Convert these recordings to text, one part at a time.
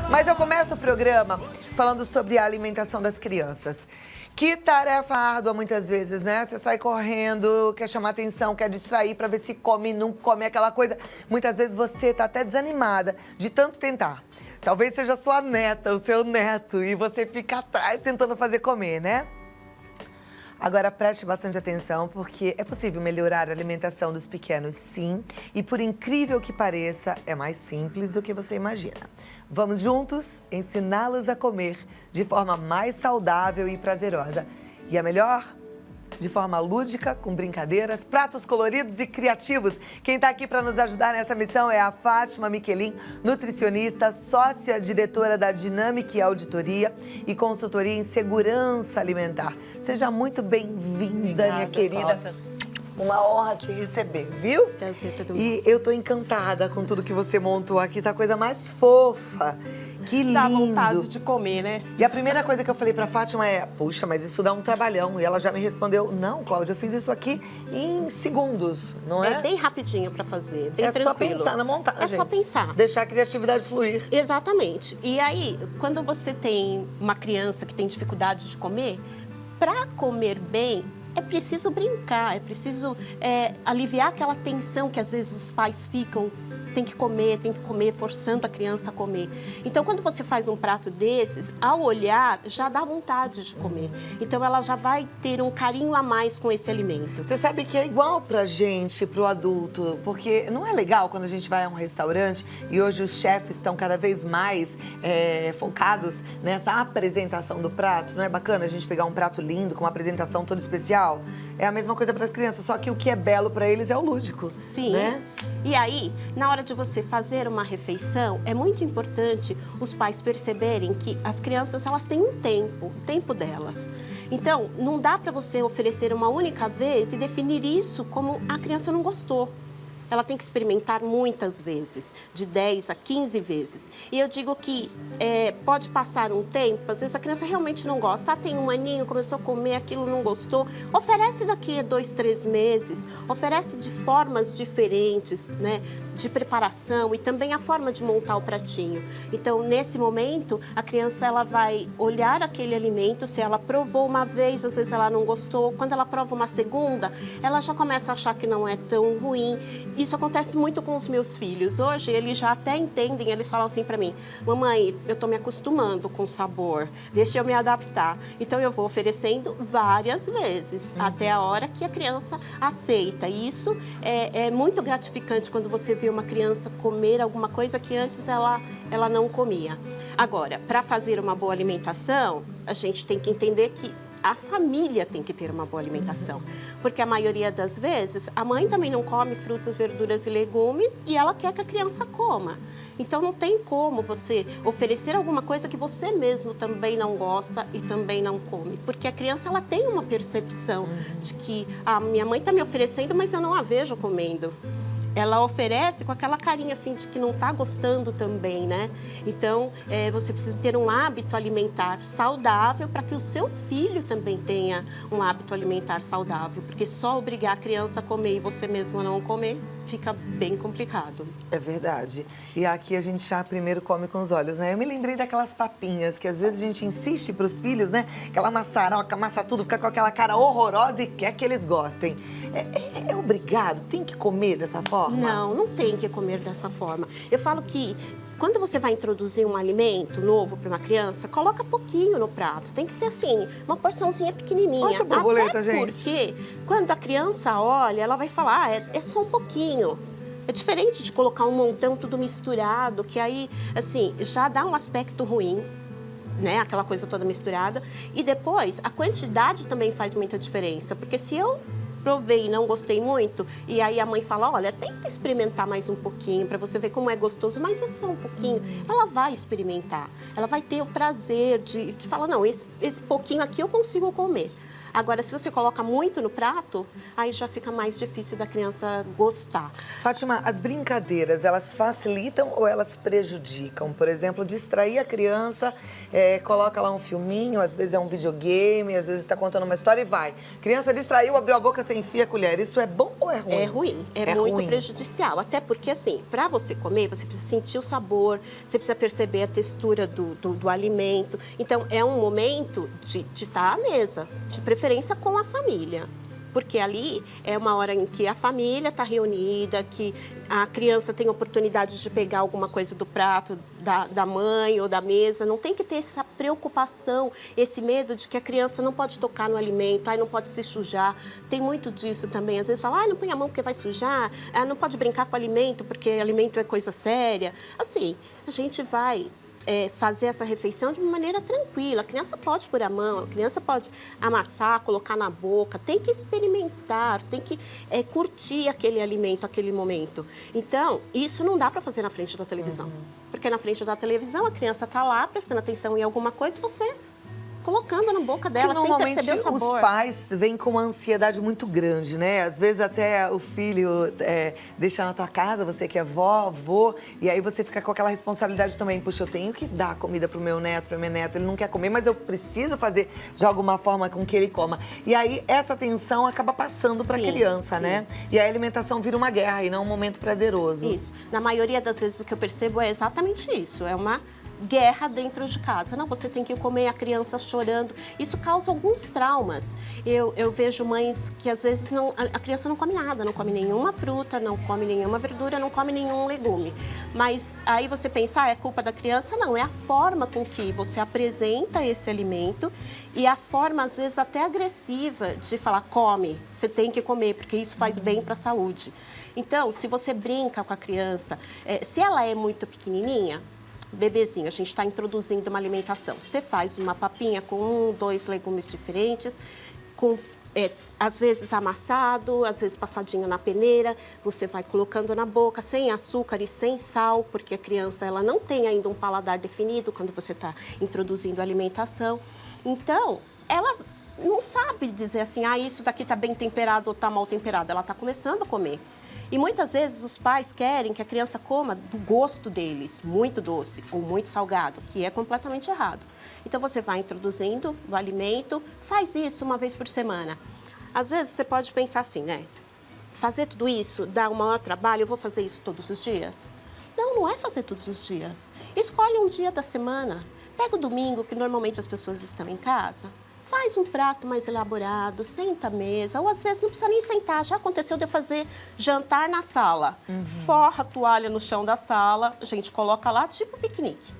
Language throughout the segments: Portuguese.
Mas eu começo o programa falando sobre a alimentação das crianças. Que tarefa árdua muitas vezes, né? Você sai correndo, quer chamar atenção, quer distrair pra ver se come, não come aquela coisa. Muitas vezes você tá até desanimada de tanto tentar. Talvez seja a sua neta, o seu neto, e você fica atrás tentando fazer comer, né? Agora preste bastante atenção, porque é possível melhorar a alimentação dos pequenos, sim. E por incrível que pareça, é mais simples do que você imagina. Vamos juntos ensiná-los a comer de forma mais saudável e prazerosa. E a melhor? De forma lúdica, com brincadeiras, pratos coloridos e criativos. Quem está aqui para nos ajudar nessa missão é a Fátima Miquelin, nutricionista, sócia diretora da Dinâmica Auditoria e consultoria em segurança alimentar. Seja muito bem-vinda, minha querida. Nossa. Uma honra te receber, viu? Prazer, todo mundo. E eu tô encantada com tudo que você montou aqui, tá a coisa mais fofa. Que lindo! Dá vontade de comer, né? E a primeira coisa que eu falei pra Fátima é, puxa, mas isso dá um trabalhão. E ela já me respondeu, não, Cláudia, eu fiz isso aqui em segundos, não é? É bem rapidinho pra fazer, bem É tranquilo. só pensar na montagem. É só pensar. Deixar a criatividade fluir. Exatamente. E aí, quando você tem uma criança que tem dificuldade de comer, pra comer bem, é preciso brincar, é preciso aliviar aquela tensão que às vezes os pais ficam. Tem que comer, forçando a criança a comer. Então, quando você faz um prato desses, ao olhar, já dá vontade de comer. Então, ela já vai ter um carinho a mais com esse alimento. Você sabe que é igual pra gente, pro adulto, porque não é legal quando a gente vai a um restaurante e hoje os chefes estão cada vez mais focados nessa apresentação do prato. Não é bacana a gente pegar um prato lindo, com uma apresentação toda especial? É a mesma coisa para as crianças, só que o que é belo para eles é o lúdico. Sim. Né? E aí, na hora de você fazer uma refeição, é muito importante os pais perceberem que as crianças, elas têm um tempo delas. Então, não dá para você oferecer uma única vez e definir isso como a criança não gostou. Ela tem que experimentar muitas vezes, de 10 a 15 vezes. E eu digo que pode passar um tempo, às vezes a criança realmente não gosta. Tem um aninho, começou a comer, aquilo não gostou. Oferece daqui a 2, 3 meses, oferece de formas diferentes, né, de preparação e também a forma de montar o pratinho. Então, nesse momento, a criança ela vai olhar aquele alimento, se ela provou uma vez, às vezes ela não gostou. Quando ela prova uma segunda, ela já começa a achar que não é tão ruim. Isso acontece muito com os meus filhos. Hoje, eles já até entendem, eles falam assim pra mim, mamãe, eu tô me acostumando com o sabor, deixa eu me adaptar. Então, eu vou oferecendo várias vezes, até a hora que a criança aceita. E isso é muito gratificante quando você vê uma criança comer alguma coisa que antes ela não comia. Agora, para fazer uma boa alimentação, a gente tem que entender que a família tem que ter uma boa alimentação, porque a maioria das vezes a mãe também não come frutas, verduras e legumes e ela quer que a criança coma. Então não tem como você oferecer alguma coisa que você mesmo também não gosta e também não come, porque a criança ela tem uma percepção de que a minha mãe está me oferecendo, mas eu não a vejo comendo. Ela oferece com aquela carinha assim de que não está gostando também, né? Então, você precisa ter um hábito alimentar saudável para que o seu filho também tenha um hábito alimentar saudável. Porque só obrigar a criança a comer e você mesmo não comer, fica bem complicado. É verdade. E aqui a gente já primeiro come com os olhos, né? Eu me lembrei daquelas papinhas que às vezes a gente insiste pros filhos, né? Aquela maçaroca, amassa tudo, fica com aquela cara horrorosa e quer que eles gostem. É obrigado? Tem que comer dessa forma? Não, não tem que comer dessa forma. Eu falo que quando você vai introduzir um alimento novo para uma criança, coloca pouquinho no prato. Tem que ser assim, uma porçãozinha pequenininha. Olha essa borboleta, até gente. porque quando a criança olha, ela vai falar, é só um pouquinho. É diferente de colocar um montão tudo misturado, que aí, assim, já dá um aspecto ruim, né? Aquela coisa toda misturada. E depois, a quantidade também faz muita diferença, porque se eu provei e não gostei muito, e aí a mãe fala, olha, tenta experimentar mais um pouquinho para você ver como é gostoso, mas é só um pouquinho. Ela vai experimentar, ela vai ter o prazer de falar, não, esse pouquinho aqui eu consigo comer. Agora, se você coloca muito no prato, aí já fica mais difícil da criança gostar. Fátima, as brincadeiras, elas facilitam ou elas prejudicam? Por exemplo, distrair a criança, coloca lá um filminho, às vezes é um videogame, às vezes está contando uma história e vai. Criança distraiu, abriu a boca, você enfia a colher. Isso é bom ou é ruim? É ruim, é muito prejudicial. Até porque, assim, para você comer, você precisa sentir o sabor, você precisa perceber a textura do alimento. Então, é um momento de estar à mesa, de preferência com a família. Porque ali é uma hora em que a família está reunida, que a criança tem oportunidade de pegar alguma coisa do prato da mãe ou da mesa. Não tem que ter essa preocupação, esse medo de que a criança não pode tocar no alimento, não pode se sujar. Tem muito disso também. Às vezes fala, não põe a mão porque vai sujar, não pode brincar com alimento porque alimento é coisa séria. Assim, a gente vai fazer essa refeição de uma maneira tranquila. A criança pode pôr a mão, a criança pode amassar, colocar na boca, tem que experimentar, tem que curtir aquele alimento, aquele momento. Então, isso não dá para fazer na frente da televisão. Porque na frente da televisão a criança está lá prestando atenção em alguma coisa e você colocando na boca dela sem perceber o sabor. Os pais vêm com uma ansiedade muito grande, né? Às vezes até o filho deixa na tua casa, você que é vó, avô, e aí você fica com aquela responsabilidade também. Puxa, eu tenho que dar comida pro meu neto, pra minha neta, ele não quer comer, mas eu preciso fazer de alguma forma com que ele coma. E aí essa tensão acaba passando pra criança, né? E a alimentação vira uma guerra e não um momento prazeroso. Isso. Na maioria das vezes o que eu percebo é exatamente isso, é uma guerra dentro de casa. Não, você tem que comer, a criança chorando. Isso causa alguns traumas. Eu vejo mães que às vezes a criança não come nada, não come nenhuma fruta, não come nenhuma verdura, não come nenhum legume. Mas aí você pensa, é culpa da criança? Não, é a forma com que você apresenta esse alimento e a forma, às vezes, até agressiva de falar, come, você tem que comer, porque isso faz bem para a saúde. Então, se você brinca com a criança, se ela é muito pequenininha, bebezinho, a gente está introduzindo uma alimentação. Você faz uma papinha com 1, 2 legumes diferentes, às vezes amassado, às vezes passadinho na peneira, você vai colocando na boca, sem açúcar e sem sal, porque a criança ela não tem ainda um paladar definido quando você está introduzindo a alimentação. Então, ela não sabe dizer assim, isso daqui está bem temperado ou está mal temperado. Ela está começando a comer. E muitas vezes os pais querem que a criança coma do gosto deles, muito doce ou muito salgado, que é completamente errado. Então você vai introduzindo o alimento, faz isso uma vez por semana. Às vezes você pode pensar assim, né? Fazer tudo isso dá um maior trabalho, eu vou fazer isso todos os dias? Não, não é fazer todos os dias. Escolhe um dia da semana. Pega o domingo, que normalmente as pessoas estão em casa. Faz um prato mais elaborado, senta à mesa, ou às vezes não precisa nem sentar. Já aconteceu de eu fazer jantar na sala. Forra a toalha no chão da sala, a gente coloca lá tipo piquenique.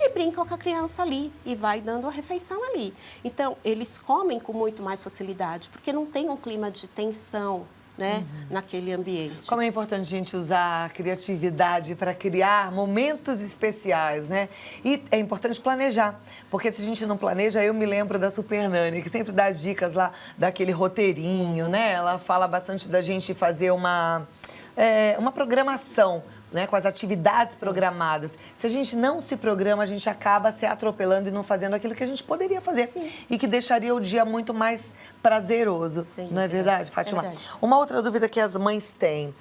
E brinca com a criança ali e vai dando a refeição ali. Então, eles comem com muito mais facilidade, porque não tem um clima de tensão, né, naquele ambiente. Como é importante a gente usar a criatividade para criar momentos especiais, né? E é importante planejar, porque se a gente não planeja, eu me lembro da Super Nani, que sempre dá as dicas lá daquele roteirinho, né? Ela fala bastante da gente fazer uma programação, né, com as atividades programadas. Se a gente não se programa, a gente acaba se atropelando e não fazendo aquilo que a gente poderia fazer. E que deixaria o dia muito mais prazeroso. Não é verdade, Fátima? É verdade. Uma outra dúvida que as mães têm.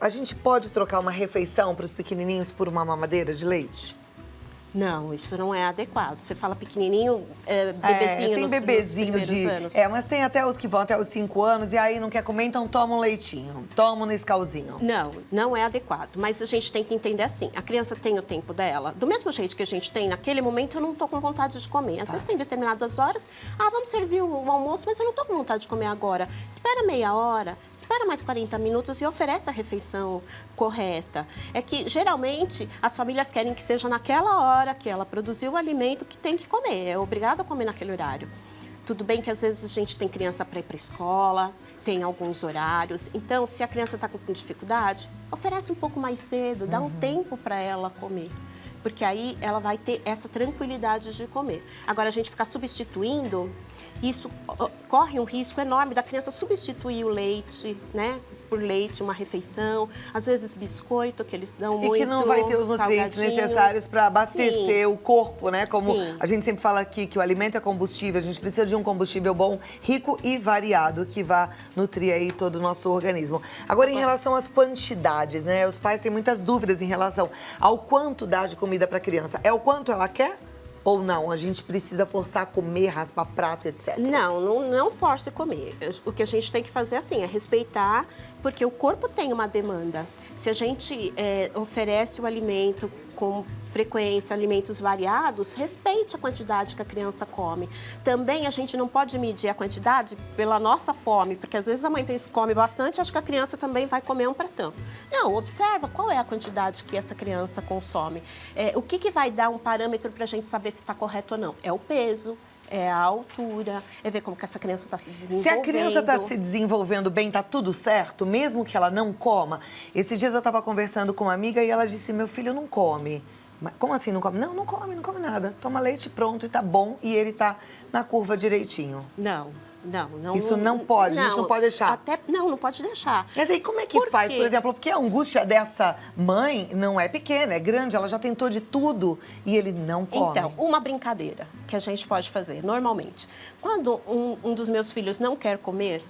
A gente pode trocar uma refeição para os pequenininhos por uma mamadeira de leite? Não, isso não é adequado. Você fala pequenininho, bebezinho tem bebezinho nos primeiros anos. mas tem até os que vão até os 5 anos e aí não quer comer, então toma um leitinho, toma um Nescauzinho. Não, não é adequado. Mas a gente tem que entender assim, a criança tem o tempo dela. Do mesmo jeito que a gente tem, naquele momento eu não tô com vontade de comer. Às vezes tem determinadas horas, vamos servir o almoço, mas eu não tô com vontade de comer agora. Espera meia hora, espera mais 40 minutos e oferece a refeição correta. É que, geralmente, as famílias querem que seja naquela hora que ela produziu o alimento que tem que comer, é obrigada a comer naquele horário. Tudo bem que às vezes a gente tem criança para ir para a escola, tem alguns horários, então se a criança está com dificuldade, oferece um pouco mais cedo, dá um tempo para ela comer, porque aí ela vai ter essa tranquilidade de comer. Agora a gente ficar substituindo, isso corre um risco enorme da criança substituir o leite, né? por leite uma refeição, às vezes biscoito, que eles dão muito, e que não vai ter os nutrientes salgadinho. necessários para abastecer o corpo, né? Como Sim. a gente sempre fala aqui, que o alimento é combustível, a gente precisa de um combustível bom, rico e variado, que vá nutrir aí todo o nosso organismo. Agora, em relação às quantidades, né? Os pais têm muitas dúvidas em relação ao quanto dar de comida para a criança. É o quanto ela quer? Ou não? A gente precisa forçar a comer, raspar prato, etc. Não force comer. O que a gente tem que fazer assim é respeitar, porque o corpo tem uma demanda. Se a gente oferece o alimento com frequência, alimentos variados, respeite a quantidade que a criança come. Também a gente não pode medir a quantidade pela nossa fome, porque às vezes a mãe pensa que come bastante, acha que a criança também vai comer um pratão. Não, observa qual é a quantidade que essa criança consome. O que vai dar um parâmetro para a gente saber se está correto ou não? É o peso. É a altura, é ver como que essa criança está se desenvolvendo. Se a criança está se desenvolvendo bem, tá tudo certo, mesmo que ela não coma. Esses dias eu estava conversando com uma amiga e ela disse, meu filho não come. Mas como assim não come? Não come nada. Toma leite pronto e tá bom e ele tá na curva direitinho. Não. Isso não pode, a gente não pode deixar. Não pode deixar. Mas aí como é que faz, por exemplo? Porque a angústia dessa mãe não é pequena, é grande, ela já tentou de tudo e ele não come. Então, uma brincadeira que a gente pode fazer normalmente. Quando um dos meus filhos não quer comer,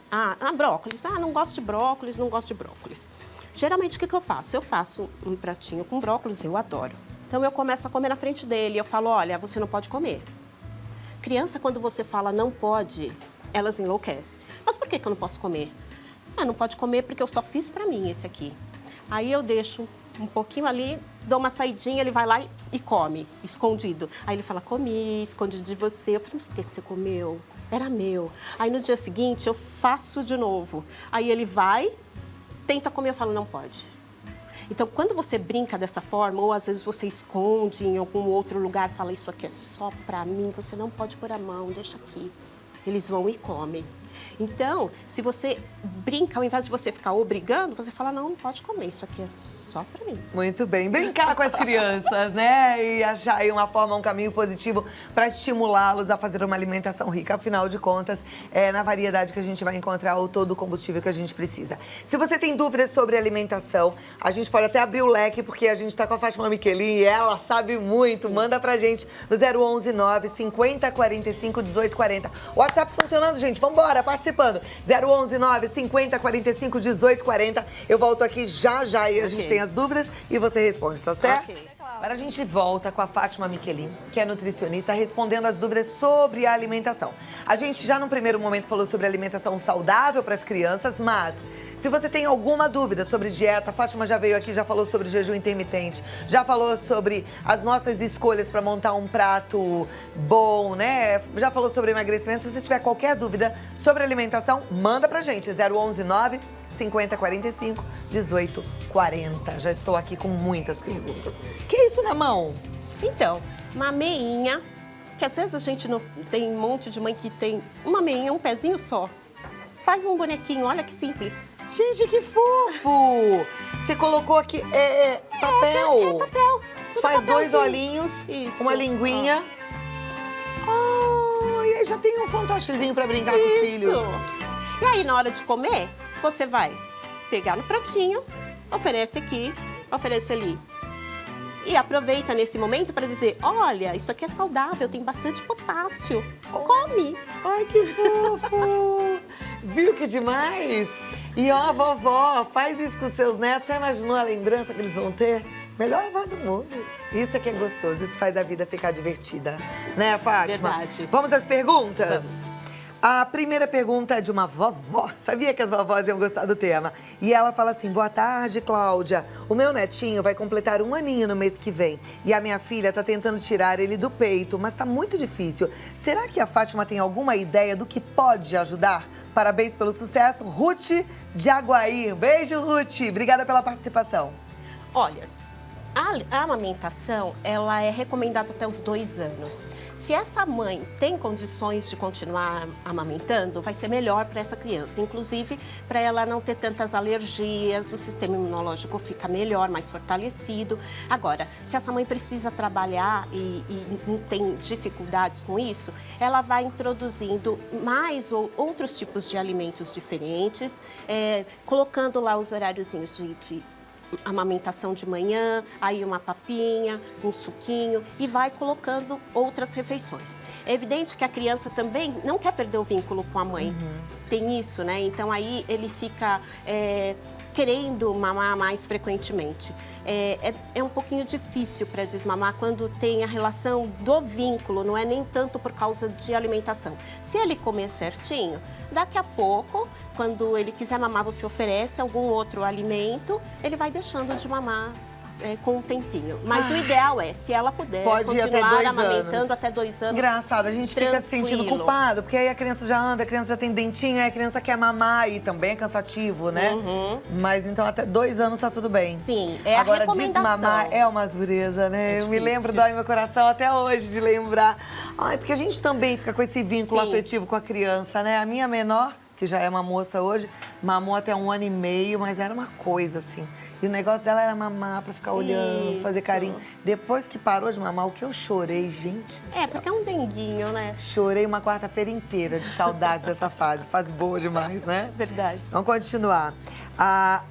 brócolis, não gosto de brócolis, não gosto de brócolis. Geralmente o que eu faço? Eu faço um pratinho com brócolis, eu adoro. Então eu começo a comer na frente dele, eu falo, olha, você não pode comer. Criança, quando você fala não pode, elas enlouquecem. Mas por que eu não posso comer? Não pode comer porque eu só fiz pra mim esse aqui. Aí eu deixo um pouquinho ali, dou uma saidinha, ele vai lá e come, escondido. Aí ele fala, comi, escondido de você. Eu falei, mas por que você comeu? Era meu. Aí no dia seguinte eu faço de novo. Aí ele vai, tenta comer, eu falo, não pode. Então, quando você brinca dessa forma, ou às vezes você esconde em algum outro lugar, fala, isso aqui é só pra mim, você não pode pôr a mão, deixa aqui. Eles vão e comem. Então, se você brinca, ao invés de você ficar obrigando, você fala, não pode comer, isso aqui é só pra mim. Muito bem. Brincar com as crianças, né? E achar aí uma forma, um caminho positivo para estimulá-los a fazer uma alimentação rica. Afinal de contas, é na variedade que a gente vai encontrar todo o combustível que a gente precisa. Se você tem dúvidas sobre alimentação, a gente pode até abrir o leque, porque a gente tá com a Fátima Michelin e ela sabe muito. Manda pra gente no 011 9 50 45 18 40. WhatsApp funcionando, gente. Vambora, participando. 011 9 50 45 18 40. Eu volto aqui já e a gente tem as dúvidas e você responde, tá certo? Ok. Agora a gente volta com a Fátima Michelin, que é nutricionista, respondendo as dúvidas sobre a alimentação. A gente já no primeiro momento falou sobre alimentação saudável para as crianças, mas se você tem alguma dúvida sobre dieta, a Fátima já veio aqui, já falou sobre jejum intermitente, já falou sobre as nossas escolhas para montar um prato bom, né? Já falou sobre emagrecimento. Se você tiver qualquer dúvida sobre alimentação, manda pra gente, 011 9 50 45 18 40. Já estou aqui com muitas perguntas. Que é isso na mão? Então, uma meinha, que às vezes a gente não tem um monte de mãe que tem uma meinha, um pezinho só. Faz um bonequinho, olha que simples. Gente, que fofo! Você colocou aqui papel. É papel. Faz papelzinho. 2 olhinhos, Isso. uma linguinha. E aí já tem um fantochezinho pra brincar com os filhos. E aí, na hora de comer, você vai pegar no pratinho, oferece aqui, oferece ali. E aproveita nesse momento para dizer, olha, isso aqui é saudável, tem bastante potássio. Come! Ai, que fofo! Viu que demais? E ó, vovó, faz isso com seus netos. Já imaginou a lembrança que eles vão ter? Melhor avó do mundo. Isso é que é gostoso, isso faz a vida ficar divertida. Né, Fátima? Verdade. Vamos às perguntas? Vamos. A primeira pergunta é de uma vovó. Sabia que as vovós iam gostar do tema. E ela fala assim, boa tarde, Cláudia. O meu netinho vai completar 1 aninho no mês que vem. E a minha filha tá tentando tirar ele do peito, mas tá muito difícil. Será que a Fátima tem alguma ideia do que pode ajudar? Parabéns pelo sucesso. Ruth de Aguaí. Beijo, Ruth. Obrigada pela participação. Olha, A amamentação, ela é recomendada até os 2 anos. Se essa mãe tem condições de continuar amamentando, vai ser melhor para essa criança. Inclusive, para ela não ter tantas alergias, o sistema imunológico fica melhor, mais fortalecido. Agora, se essa mãe precisa trabalhar e não tem dificuldades com isso, ela vai introduzindo mais ou outros tipos de alimentos diferentes, colocando lá os horáriozinhos de amamentação de manhã, aí uma papinha, um suquinho e vai colocando outras refeições. É evidente que a criança também não quer perder o vínculo com a mãe. Tem isso, né? Então aí ele fica querendo mamar mais frequentemente. É um pouquinho difícil para desmamar quando tem a relação do vínculo, não é nem tanto por causa de alimentação. Se ele comer certinho, daqui a pouco, quando ele quiser mamar, você oferece algum outro alimento, ele vai deixando de mamar com um tempinho. Mas o ideal é, se ela puder continuar amamentando até 2 anos. Engraçado, a gente fica se sentindo culpado, porque aí a criança já anda, a criança já tem dentinho, aí a criança quer mamar e também é cansativo, né? Mas então até 2 anos tá tudo bem. Sim, a Agora, recomendação. desmamar é uma dureza, né? Eu me lembro, dói meu coração até hoje de lembrar. Ai, porque a gente também fica com esse vínculo afetivo com a criança, né? A minha menor, que já é uma moça hoje, mamou até 1 ano e meio, mas era uma coisa assim. E o negócio dela era mamar pra ficar olhando, fazer carinho. Depois que parou de mamar, o que eu chorei, gente do céu. Porque é um denguinho, né? Chorei uma quarta-feira inteira de saudades dessa fase. Fase boa demais, né? Verdade. Vamos continuar. A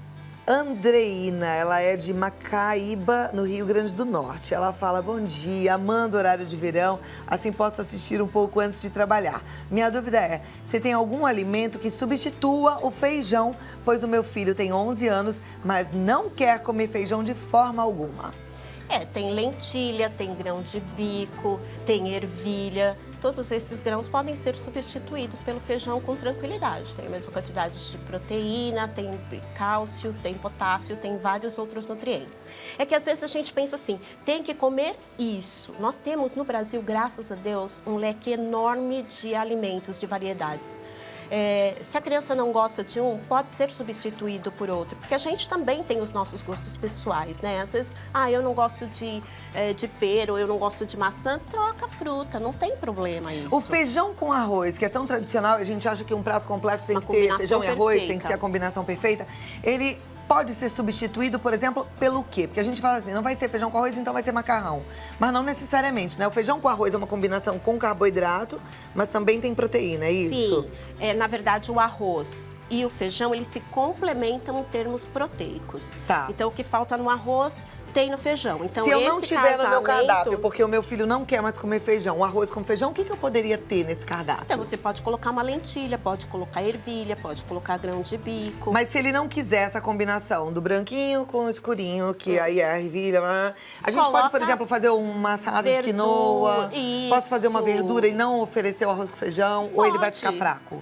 Andreina, ela é de Macaíba, no Rio Grande do Norte. Ela fala, bom dia, amando o horário de verão, assim posso assistir um pouco antes de trabalhar. Minha dúvida é, se tem algum alimento que substitua o feijão, pois o meu filho tem 11 anos, mas não quer comer feijão de forma alguma. Tem lentilha, tem grão de bico, tem ervilha. Todos esses grãos podem ser substituídos pelo feijão com tranquilidade. Tem a mesma quantidade de proteína, tem cálcio, tem potássio, tem vários outros nutrientes. É que às vezes a gente pensa assim, tem que comer isso. Nós temos no Brasil, graças a Deus, um leque enorme de alimentos, de variedades. Se a criança não gosta de um, pode ser substituído por outro. Porque a gente também tem os nossos gostos pessoais, né? Às vezes, eu não gosto de pera, ou eu não gosto de maçã, troca a fruta, não tem problema isso. O feijão com arroz, que é tão tradicional, a gente acha que um prato completo tem que ter feijão e arroz, tem que ser a combinação perfeita. Ele pode ser substituído, por exemplo, pelo quê? Porque a gente fala assim, não vai ser feijão com arroz, então vai ser macarrão. Mas não necessariamente, né? O feijão com arroz é uma combinação com carboidrato, mas também tem proteína, é isso? Sim, na verdade o arroz e o feijão, eles se complementam em termos proteicos. Tá. Então o que falta no arroz tem no feijão. Então, se eu não tiver no meu cardápio, porque o meu filho não quer mais comer feijão, o arroz com feijão, o que eu poderia ter nesse cardápio? Então, você pode colocar uma lentilha, pode colocar ervilha, pode colocar grão de bico. Mas se ele não quiser essa combinação do branquinho com o escurinho, que aí é a ervilha, a gente pode, por exemplo, fazer uma salada de quinoa. Isso. Posso fazer uma verdura e não oferecer o arroz com feijão? Ou ele vai ficar fraco?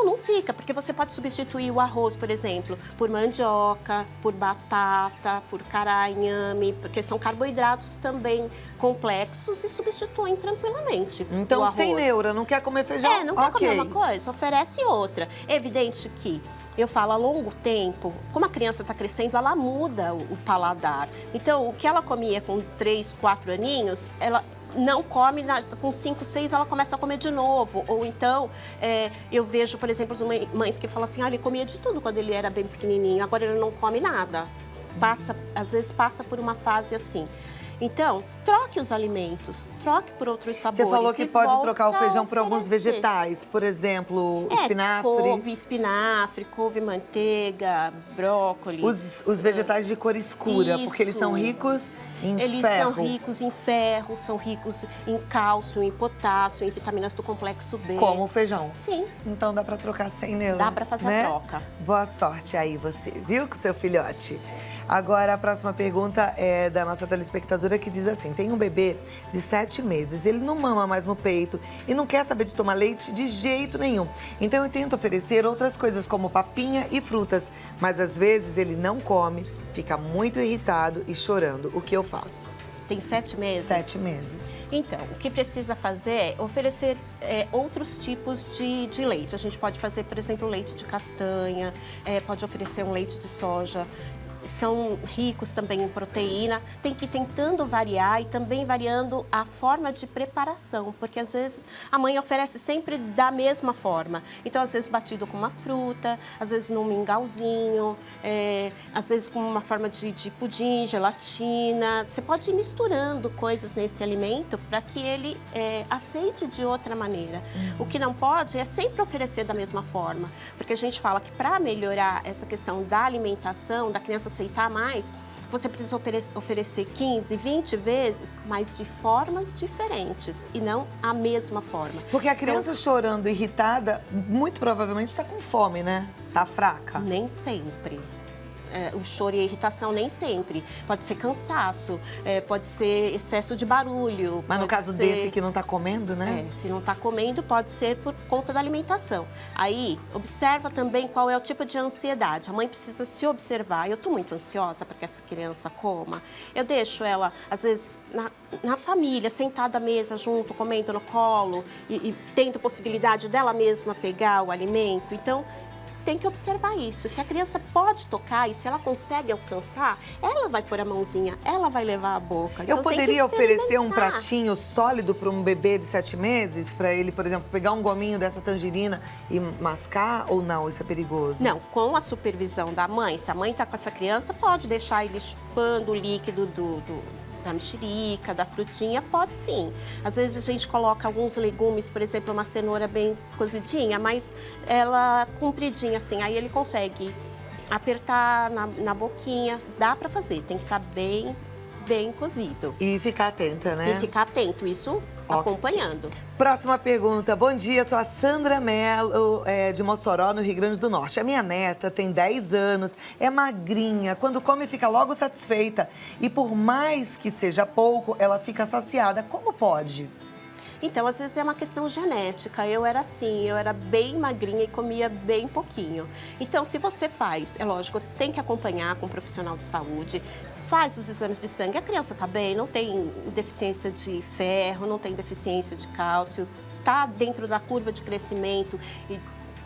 Não fica, porque você pode substituir o arroz, por exemplo, por mandioca, por batata, por cará, inhame, porque são carboidratos também complexos e substituem tranquilamente então, o arroz. Sem neura, não quer comer feijão? Não quer comer uma coisa, oferece outra. É evidente que eu falo, a longo tempo, como a criança está crescendo, ela muda o paladar. Então, o que ela comia com 3, 4 aninhos, ela não come, com 5, 6 ela começa a comer de novo. Ou então, eu vejo, por exemplo, as mães que falam assim, ele comia de tudo quando ele era bem pequenininho, agora ele não come nada. Às vezes passa por uma fase assim. Então, troque os alimentos, troque por outros sabores. Você falou que pode trocar o feijão por alguns vegetais, por exemplo, espinafre. Espinafre, couve, manteiga, brócolis. Os vegetais de cor escura, porque eles são ricos em ferro. Eles são ricos em ferro, são ricos em cálcio, em potássio, em vitaminas do complexo B. Como o feijão. Sim. Então dá pra trocar sem neura. Dá pra fazer a troca. Boa sorte aí você, viu, com seu filhote. Agora, a próxima pergunta é da nossa telespectadora que diz assim, tem um bebê de 7 meses, ele não mama mais no peito e não quer saber de tomar leite de jeito nenhum. Então, eu tento oferecer outras coisas como papinha e frutas, mas às vezes ele não come, fica muito irritado e chorando. O que eu faço? Tem 7 meses? 7 meses. Então, o que precisa fazer é oferecer outros tipos de leite. A gente pode fazer, por exemplo, leite de castanha, pode oferecer um leite de soja. são ricos também em proteína. Tem que ir tentando variar e também variando a forma de preparação, porque às vezes a mãe oferece sempre da mesma forma. Então, às vezes batido com uma fruta, às vezes num mingauzinho, às vezes com uma forma de pudim, gelatina. Você pode ir misturando coisas nesse alimento para que ele aceite de outra maneira. O que não pode é sempre oferecer da mesma forma, porque a gente fala que para melhorar essa questão da alimentação, da criança aceitar mais, você precisa oferecer 15, 20 vezes, mas de formas diferentes e não a mesma forma. Porque a criança chorando, irritada, muito provavelmente está com fome, né? Tá fraca. Nem sempre. O choro e a irritação nem sempre. Pode ser cansaço, pode ser excesso de barulho. Mas no caso desse que não tá comendo, né? Se não tá comendo, pode ser por conta da alimentação. Aí, observa também qual é o tipo de ansiedade. A mãe precisa se observar. Eu tô muito ansiosa para que essa criança coma. Eu deixo ela, às vezes, na família, sentada à mesa junto, comendo no colo e tendo possibilidade dela mesma pegar o alimento. Então, tem que observar isso. Se a criança pode tocar e se ela consegue alcançar, ela vai pôr a mãozinha, ela vai levar a boca. Então, eu poderia oferecer um pratinho sólido para um bebê de 7 meses? Para ele, por exemplo, pegar um gominho dessa tangerina e mascar? Ou não? Isso é perigoso? Não, com a supervisão da mãe. Se a mãe está com essa criança, pode deixar ele chupando o líquido da mexerica, da frutinha, pode sim. Às vezes a gente coloca alguns legumes, por exemplo, uma cenoura bem cozidinha, mas ela compridinha assim, aí ele consegue apertar na boquinha, dá para fazer, tem que estar bem cozido. E ficar atenta, né? E ficar atento, isso acompanhando. Próxima pergunta. Bom dia, sou a Sandra Mello, de Mossoró, no Rio Grande do Norte. A minha neta tem 10 anos, é magrinha, quando come fica logo satisfeita. E por mais que seja pouco, ela fica saciada. Como pode? Então, às vezes é uma questão genética. Eu era assim, eu era bem magrinha e comia bem pouquinho. Então, se você faz, é lógico, tem que acompanhar com um profissional de saúde, faz os exames de sangue, a criança está bem, não tem deficiência de ferro, não tem deficiência de cálcio, está dentro da curva de crescimento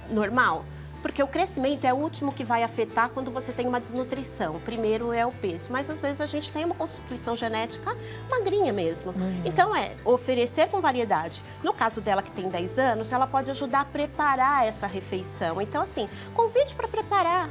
normal. Porque o crescimento é o último que vai afetar quando você tem uma desnutrição. Primeiro é o peso, mas às vezes a gente tem uma constituição genética magrinha mesmo. Então oferecer com variedade. No caso dela que tem 10 anos, ela pode ajudar a preparar essa refeição. Então assim, convide para preparar.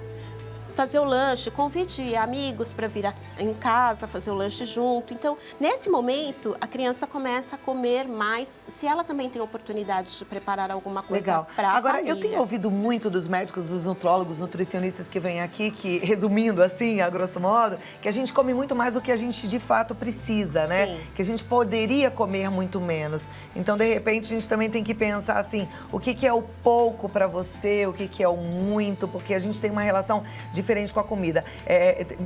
Fazer o lanche, convide amigos para vir em casa, fazer o lanche junto. Então, nesse momento, a criança começa a comer mais, se ela também tem oportunidade de preparar alguma coisa para a Agora, família. eu tenho ouvido muito dos médicos, dos nutrólogos, nutricionistas que vêm aqui, que, resumindo assim, a grosso modo, que a gente come muito mais do que a gente de fato precisa, né? Sim. Que a gente poderia comer muito menos. Então, de repente, a gente também tem que pensar assim, o que é o pouco para você, o que é o muito, porque a gente tem uma relação diferente com a comida.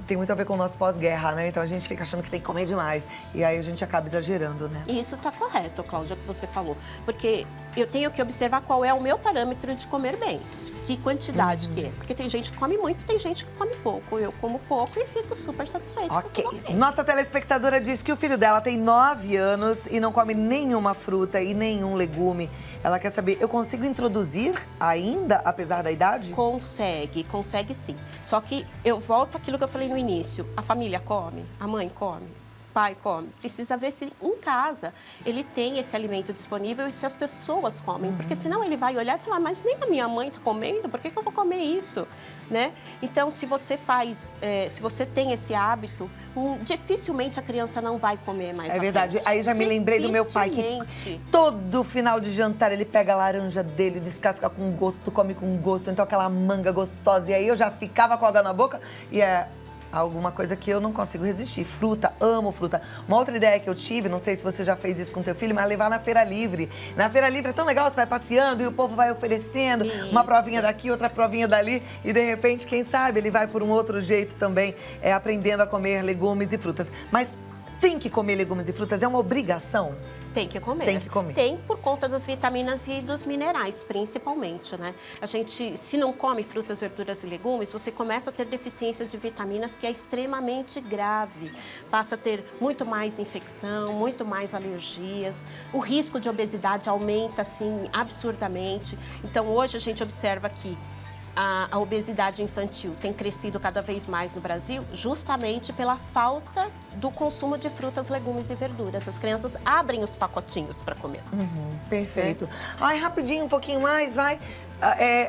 Tem muito a ver com o nosso pós-guerra, né? Então a gente fica achando que tem que comer demais. E aí a gente acaba exagerando, né? E isso está correto, Cláudia, o que você falou. Porque eu tenho que observar qual é o meu parâmetro de comer bem. Que quantidade que é. Porque tem gente que come muito, tem gente que come pouco. Eu como pouco e fico super satisfeita. Ok. Nossa telespectadora diz que o filho dela tem 9 anos e não come nenhuma fruta e nenhum legume. Ela quer saber, eu consigo introduzir ainda, apesar da idade? Consegue sim. Só que eu volto àquilo que eu falei no início. A família come, a mãe come, o pai come. Precisa ver se em casa ele tem esse alimento disponível e se as pessoas comem. Porque senão ele vai olhar e falar, mas nem a minha mãe está comendo, por que eu vou comer isso? Né? Então, se você se você tem esse hábito, dificilmente a criança não vai comer mais. É verdade. Aí já me lembrei do meu pai que todo final de jantar ele pega a laranja dele, descasca com gosto, come com gosto, então aquela manga gostosa. E aí eu já ficava com água na boca e alguma coisa que eu não consigo resistir. Fruta, amo fruta. Uma outra ideia que eu tive, não sei se você já fez isso com teu filho, mas levar na Feira Livre. Na Feira Livre é tão legal, você vai passeando e o povo vai oferecendo uma provinha daqui, outra provinha dali. E de repente, quem sabe, ele vai por um outro jeito também, aprendendo a comer legumes e frutas. Mas tem que comer legumes e frutas? É uma obrigação? Tem que comer. Tem que comer. Tem por conta das vitaminas e dos minerais, principalmente, né? A gente, se não come frutas, verduras e legumes, você começa a ter deficiência de vitaminas que é extremamente grave. Passa a ter muito mais infecção, muito mais alergias. O risco de obesidade aumenta, assim, absurdamente. Então, hoje a gente observa que a obesidade infantil tem crescido cada vez mais no Brasil, justamente pela falta do consumo de frutas, legumes e verduras. As crianças abrem os pacotinhos para comer. Perfeito. Ai, rapidinho, um pouquinho mais, vai.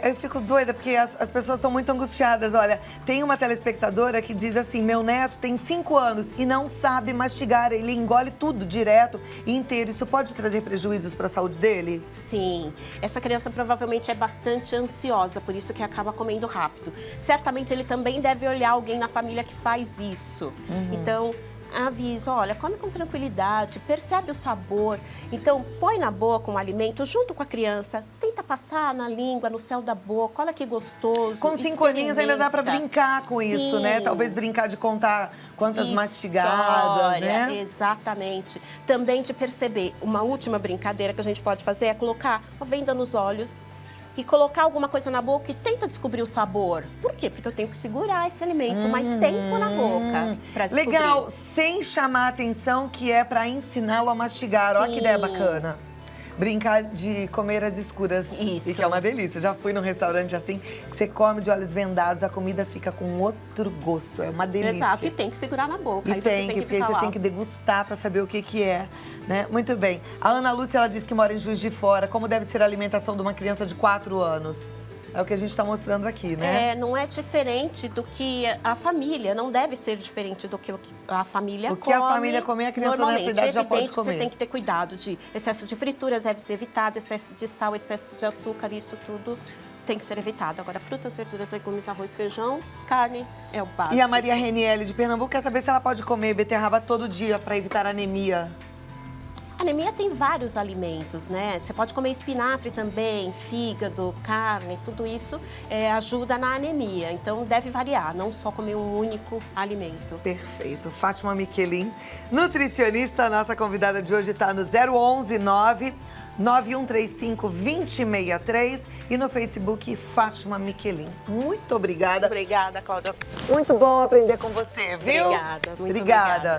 Eu fico doida porque as pessoas estão muito angustiadas. Olha, tem uma telespectadora que diz assim: meu neto tem 5 anos e não sabe mastigar, ele engole tudo direto e inteiro. Isso pode trazer prejuízos para a saúde dele? Sim, essa criança provavelmente é bastante ansiosa, por isso que acaba comendo rápido. Certamente ele também deve olhar alguém na família que faz isso. Então, avisa, olha, come com tranquilidade, percebe o sabor. Então, põe na boca um alimento junto com a criança, tenta passar na língua, no céu da boca, olha que gostoso. Com 5 aninhos ainda dá para brincar com isso, né? Sim. Talvez brincar de contar quantas mastigadas, né? Exatamente. Também de perceber, uma última brincadeira que a gente pode fazer é colocar uma venda nos olhos e colocar alguma coisa na boca e tenta descobrir o sabor. Por quê? Porque eu tenho que segurar esse alimento mais tempo na boca para descobrir. Legal, sem chamar atenção, que é para ensiná-lo a mastigar. Olha que ideia bacana. Brincar de comer às escuras. Isso. E que é uma delícia. Já fui num restaurante assim, que você come de olhos vendados, a comida fica com outro gosto. É uma delícia. Exato, e tem que segurar na boca. E aí tem, você tem porque que você tem que degustar para saber o que que é, né? Muito bem. A Ana Lúcia, ela diz que mora em Juiz de Fora. Como deve ser a alimentação de uma criança de 4 anos? É o que a gente está mostrando aqui, né? Não é diferente do que a família, não deve ser diferente do que a família come. O que a família come, a criança nessa idade já pode comer. Você tem que ter cuidado de excesso de fritura, deve ser evitado, excesso de sal, excesso de açúcar, isso tudo tem que ser evitado. Agora, frutas, verduras, legumes, arroz, feijão, carne é o básico. E a Maria Reniele de Pernambuco quer saber se ela pode comer beterraba todo dia para evitar anemia. Anemia tem vários alimentos, né? Você pode comer espinafre também, fígado, carne, tudo isso ajuda na anemia. Então, deve variar, não só comer um único alimento. Perfeito. Fátima Miquelin, nutricionista, nossa convidada de hoje está no 011 9 9135 2063 e no Facebook Fátima Miquelin. Muito obrigada. Obrigada, Cláudia. Muito bom aprender com você, viu? Obrigada, muito obrigada.